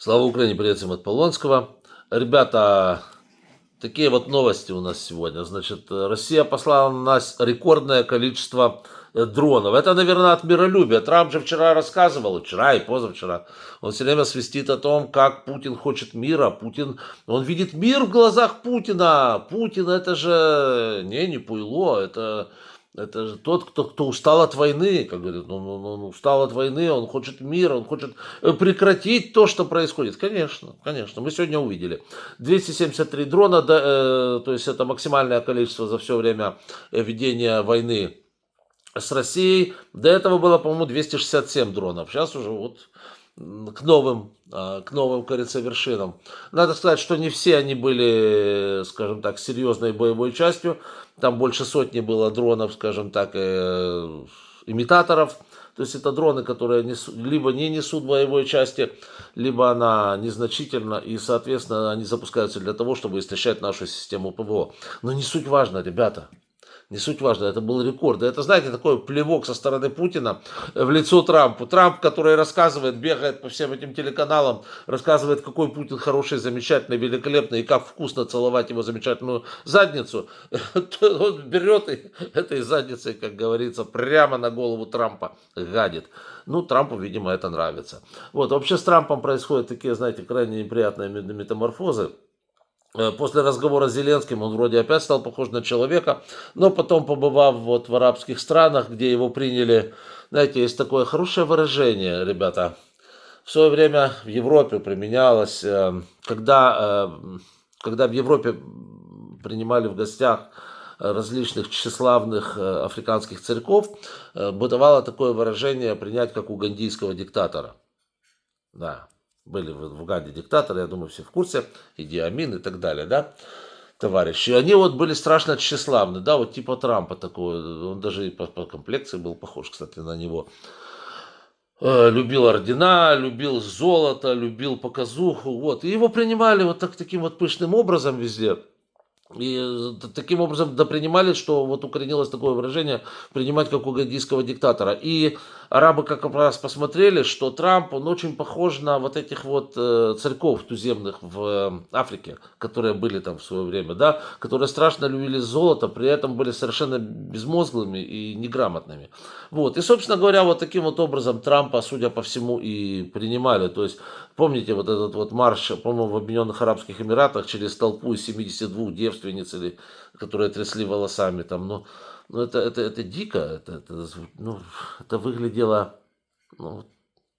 Слава Украине, привет всем от Полонского. Ребята, такие вот новости у нас сегодня. Значит, Россия послала на нас рекордное количество дронов. Это, наверное, от миролюбия. Трамп же вчера рассказывал, вчера и позавчера, он все время свистит о том, как Путин хочет мира. Он видит мир в глазах Путина. Путин это же не пуйло, это же тот, кто устал от войны, как говорит, он устал от войны, он хочет мира, он хочет прекратить то, что происходит. Конечно, конечно, мы сегодня увидели. 273 дрона, да, то есть это максимальное количество за все время ведения войны с Россией. До этого было, по-моему, 267 дронов. Сейчас уже вот к новым, кажется, вершинам. Надо сказать, что не все они были, скажем так, серьезной боевой частью. Там больше сотни было дронов, скажем так, имитаторов. То есть это дроны, которые либо не несут боевой части, либо она незначительна, и, соответственно, они запускаются для того, чтобы истощать нашу систему ПВО. Но не суть важно, ребята. Не суть важно, это был рекорд. Это, знаете, такой плевок со стороны Путина в лицо Трампу. Трамп, который рассказывает, бегает по всем этим телеканалам, рассказывает, какой Путин хороший, замечательный, великолепный, и как вкусно целовать его замечательную задницу. Он берет и этой задницей, как говорится, прямо на голову Трампа гадит. Ну, Трампу, видимо, это нравится. Вот, вообще с Трампом происходят такие, знаете, крайне неприятные метаморфозы. После разговора с Зеленским он вроде опять стал похож на человека, но потом, побывав вот в арабских странах, где его приняли, знаете, есть такое хорошее выражение, ребята, в свое время в Европе применялось, когда в Европе принимали в гостях различных тщеславных африканских царьков, бытовало такое выражение принять как угандийского диктатора. Да, были в Уганде диктаторы, я думаю, все в курсе, Иди Амин и так далее, да, товарищи. И они вот были страшно тщеславны, да, вот типа Трампа такой, он даже и по комплекции был похож, кстати, на него. Любил ордена, любил золото, любил показуху, вот. И его принимали вот таким вот пышным образом везде. И таким образом допринимали, что вот укоренилось такое выражение принимать как угандийского диктатора. И арабы как раз посмотрели, что Трамп, он очень похож на вот этих вот царьков туземных в Африке, которые были там в свое время, да, которые страшно любили золото, при этом были совершенно безмозглыми и неграмотными. Вот. И, собственно говоря, вот таким вот образом Трампа, судя по всему, и принимали. То есть, помните вот этот вот марш, по-моему, в Объединенных Арабских Эмиратах через толпу из 72 девственниц, которые трясли волосами там, ну это дико, это выглядело, ну,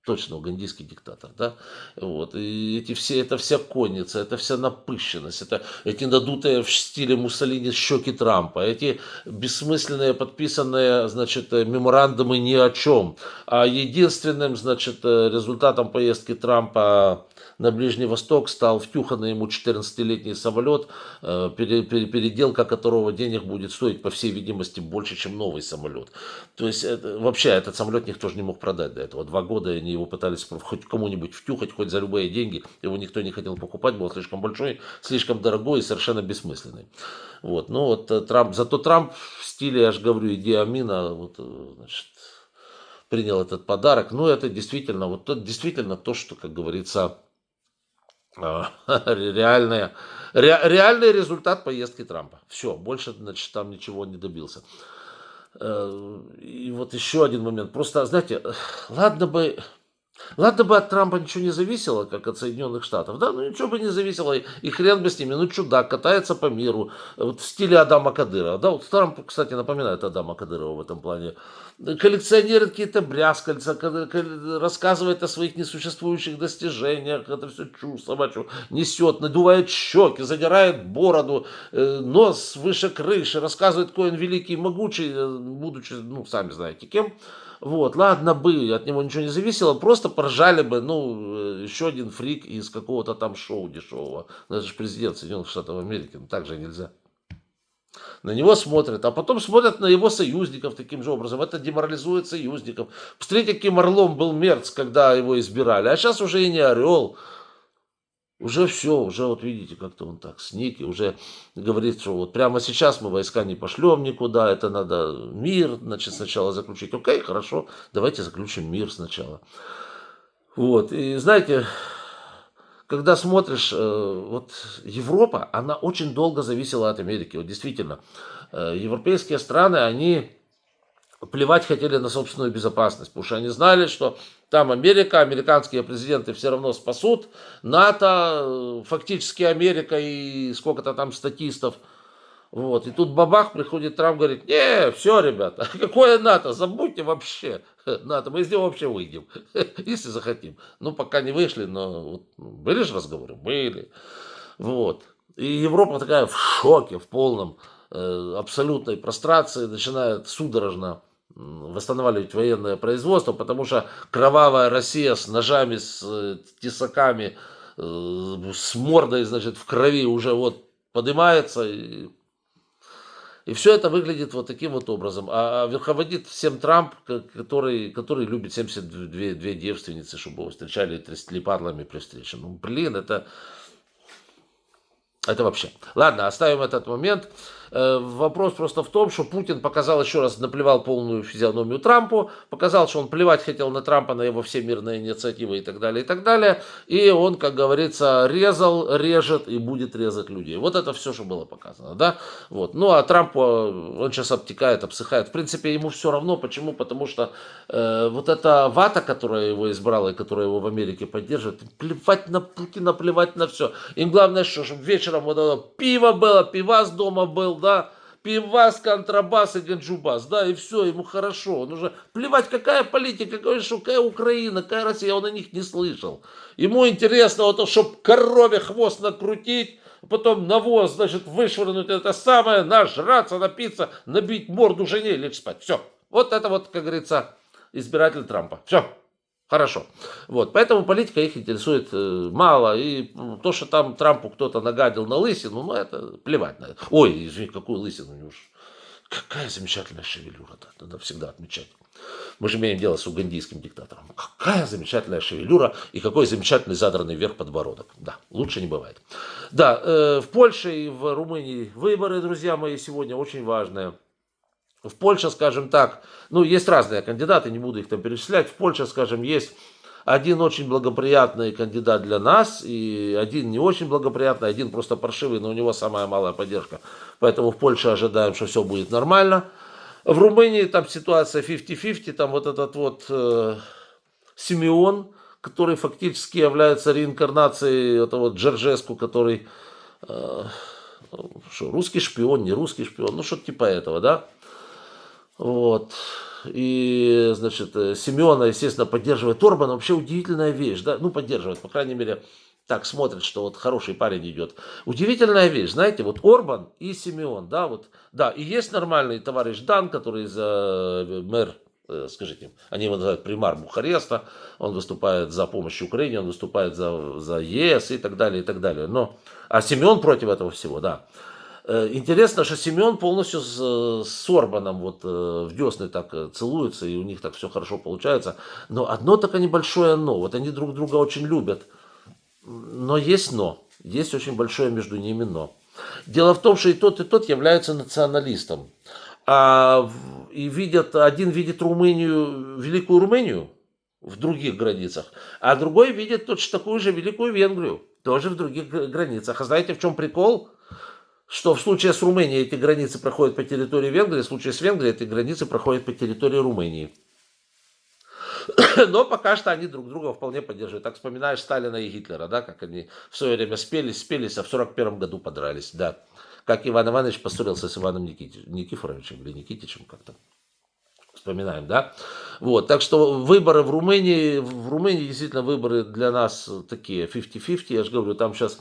точно угандийский диктатор, да, вот, и это вся конница, это вся напыщенность, эти надутые в стиле Муссолини щеки Трампа, эти бессмысленные подписанные, значит, меморандумы ни о чем, а единственным, значит, результатом поездки Трампа на Ближний Восток стал втюханный ему 14-летний самолет, переделка которого денег будет стоить, по всей видимости, больше, чем новый самолет. То есть, вообще, этот самолет никто же не мог продать до этого. 2 года они его пытались хоть кому-нибудь втюхать, хоть за любые деньги. Его никто не хотел покупать, был слишком большой, слишком дорогой и совершенно бессмысленный. Вот. Ну вот зато Трамп в стиле, я же говорю, Иди Амина, вот, значит, принял этот подарок. Ну, это действительно, действительно то, что, как говорится, реальная, реальный результат поездки Трампа. Все, больше, значит, там ничего не добился. И вот еще один момент. Просто, знаете, ладно бы, ладно бы от Трампа ничего не зависело, как от Соединенных Штатов, да, ну ничего бы не зависело, и хрен бы с ними, ну чудак, катается по миру, вот в стиле Адама Кадырова, да, вот Трамп, кстати, напоминает Адама Кадырова в этом плане, коллекционирует какие-то брязкальца, рассказывает о своих несуществующих достижениях, это все чушь собачью несет, надувает щеки, задирает бороду, нос выше крыши, рассказывает, какой он великий и могучий, будучи, ну, сами знаете кем. Вот, ладно бы, от него ничего не зависело, просто поржали бы, ну, еще один фрик из какого-то там шоу дешевого. Ну, это же президент Соединенных Штатов Америки, ну, так же нельзя. На него смотрят, а потом смотрят на его союзников таким же образом. Это деморализует союзников. Посмотрите, каким орлом был Мерц, когда его избирали. А сейчас уже и не орел. Уже все, уже вот видите, как-то он так сник, и уже говорит, что вот прямо сейчас мы войска не пошлем никуда, это надо мир, значит, сначала заключить. Окей, хорошо, давайте заключим мир сначала. Вот, и знаете, когда смотришь, вот Европа, она очень долго зависела от Америки. Вот действительно, европейские страны, они плевать хотели на собственную безопасность, потому что они знали, что там Америка, американские президенты все равно спасут, НАТО, фактически Америка и сколько-то там статистов. Вот. И тут бабах, приходит Трамп, говорит, не, все, ребята, какое НАТО, забудьте вообще НАТО, мы из него вообще выйдем, если захотим. Ну, пока не вышли, но вот, были же разговоры? Были. Вот. И Европа такая в шоке, в полном абсолютной прострации, начинает судорожно восстанавливать военное производство, потому что кровавая Россия с ножами, с тесаками, с мордой, значит, в крови уже вот поднимается, и все это выглядит вот таким вот образом. А верховодит всем Трамп, который любит 72 девственницы, чтобы его встречали и трясли падлами при встрече. Ну, блин, это вообще. Ладно, оставим этот момент. Вопрос просто в том, что Путин показал еще раз, наплевал полную физиономию Трампу, показал, что он плевать хотел на Трампа, на его все мирные инициативы и так далее, и так далее. И он, как говорится, резал, режет и будет резать людей. Вот это все, что было показано, да? Вот. Ну, а Трампу, он сейчас обтекает, обсыхает. В принципе, ему все равно. Почему? Потому что вот эта вата, которая его избрала и которая его в Америке поддерживает, плевать на Путина, плевать на все. Им главное, чтобы вечером вот это пиво было, пивас дома был, да, пивас, контрабас и ганджубас, да, и все, ему хорошо. Он уже плевать, какая политика, какая Украина, какая Россия, он о них не слышал. Ему интересно вот то, чтобы корове хвост накрутить, потом навоз, значит, вышвырнуть это самое, нажраться, напиться, набить морду жене и лечь спать. Все. Вот это вот, как говорится, избиратель Трампа. Все. Хорошо. Вот. Поэтому политика их интересует мало. И то, что там Трампу кто-то нагадил на лысину, ну это плевать на это. Ой, извини, какую лысину? Какая замечательная шевелюра. Надо всегда отмечать. Мы же имеем дело с угандийским диктатором. Какая замечательная шевелюра и какой замечательный задранный вверх подбородок. Да, лучше не бывает. Да, в Польше и в Румынии выборы, друзья мои, сегодня очень важные. В Польше, скажем так, ну, есть разные кандидаты, не буду их там перечислять. В Польше, скажем, есть один очень благоприятный кандидат для нас и один не очень благоприятный, один просто паршивый, но у него самая малая поддержка. Поэтому в Польше ожидаем, что все будет нормально. В Румынии там ситуация 50-50, там вот этот вот Симеон, который фактически является реинкарнацией этого Джорджеску, который что, русский шпион, не русский шпион, ну что-то типа этого, да. Вот. И, значит, Симеона, естественно, поддерживает Орбана. Вообще удивительная вещь, да? Ну, поддерживает, по крайней мере, так смотрит, что вот хороший парень идет. Удивительная вещь, знаете, вот Орбан и Симеон, да, вот, да, и есть нормальный товарищ Дан, который мэр, скажите, они его называют примар Бухареста, он выступает за помощь Украине, он выступает за ЕС и так далее, и так далее. Но, а Симеон против этого всего, да. Интересно, что Семен полностью с Орбаном вот в десны так целуются, и у них так все хорошо получается. Но одно только небольшое но. Вот они друг друга очень любят. Но есть но. Есть очень большое между ними но. Дело в том, что и тот являются националистом. И один видит Румынию, Великую Румынию в других границах, а другой видит точно такую же Великую Венгрию, тоже в других границах. А знаете, в чем прикол? Что в случае с Румынией эти границы проходят по территории Венгрии, в случае с Венгрией эти границы проходят по территории Румынии. Но пока что они друг друга вполне поддерживают. Так вспоминаешь Сталина и Гитлера, да, как они в свое время спелись, а в 1941 году подрались, да. Как Иван Иванович поссорился с Иваном Никифоровичем или Никитичем как-то. Вспоминаем, да? Вот, так что выборы в Румынии действительно выборы для нас такие 50-50, я же говорю, там сейчас...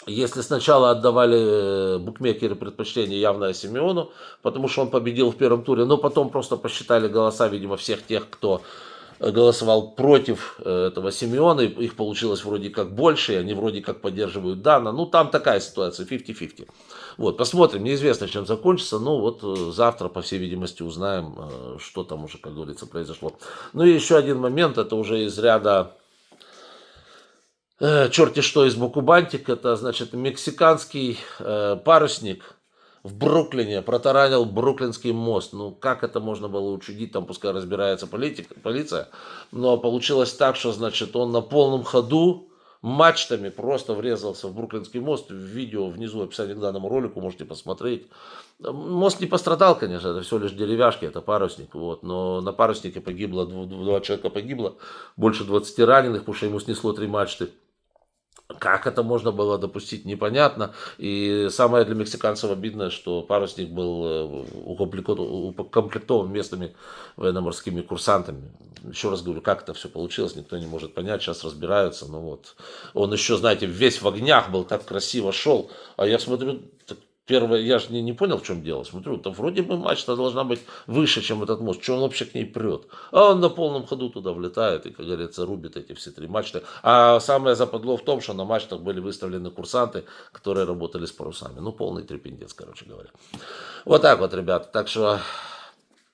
Если сначала отдавали букмекеры предпочтение явно Симеону, потому что он победил в первом туре, но потом просто посчитали голоса, видимо, всех тех, кто голосовал против этого Симеона, их получилось вроде как больше, и они вроде как поддерживают Дана. Ну, там такая ситуация, 50-50. Вот, посмотрим, неизвестно, чем закончится, но вот завтра, по всей видимости, узнаем, что там уже, как говорится, произошло. Ну и еще один момент, это уже из ряда... черти что из Букубантик, это, значит, мексиканский парусник в Бруклине протаранил Бруклинский мост. Ну, как это можно было учудить, там пускай разбирается полиция. Но получилось так, что, значит, он на полном ходу мачтами просто врезался в Бруклинский мост. Видео внизу, описание к данному ролику, можете посмотреть. Мост не пострадал, конечно, это всего лишь деревяшки, это парусник. Вот, но на паруснике погибло, 2 человека погибло, больше 20 раненых, потому что ему снесло 3 мачты. Как это можно было допустить, непонятно. И самое для мексиканцев обидное, что парусник был укомплектован местными военно-морскими курсантами. Еще раз говорю, как это все получилось, никто не может понять, сейчас разбираются. Но вот он еще, знаете, весь в огнях был, так красиво шел. А я смотрю, первое, я же не понял, в чем дело. Смотрю, там вроде бы мачта должна быть выше, чем этот мост. Что он вообще к ней прет? А он на полном ходу туда влетает и, как говорится, рубит эти все 3 мачты. А самое западло в том, что на мачтах были выставлены курсанты, которые работали с парусами. Ну, полный трепендец, короче говоря. Вот так вот, ребята. Так что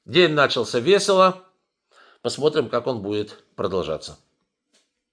день начался весело. Посмотрим, как он будет продолжаться.